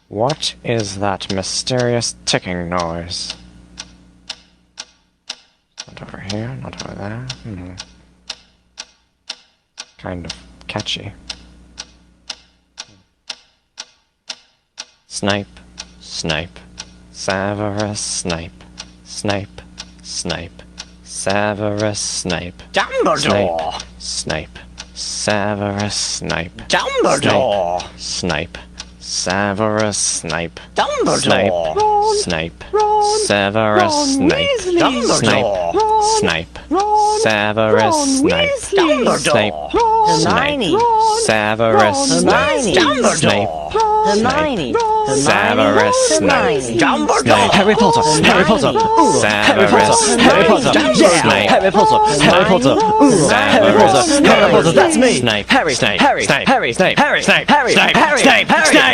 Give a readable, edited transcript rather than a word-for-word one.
What is that mysterious ticking noise? Not over here, not over there. Kind of catchy. Snipe, snipe, Severus Snape, Snape, Snape, Severus Snape, Dumbledore! Snape, Severus Snape, Dumbledore! Snape, Severus Snape, Dumbledore! Snape, Ron, Severus Ron Snape, Weasley. Snape, Ron, Snape, Ron, Severus Ron Snape, Weasley. Snape, Ron, Hermione. Ron, Severus Ron Snape, Weasley. Snape, Ron, Hermione. Ron, Severus Hermione. Snape, Dumbledore! Harry Potter, Harry Potter, ooh, Harry Potter, Harry Potter, yeah, Harry Potter, Harry Potter, ooh, Harry Potter, Harry Potter, that's me. Snape, Harry, Snape, Harry, Snape, Harry, Snape, Harry, Snape, Harry, Snape, Harry, Snape, Harry, Snape,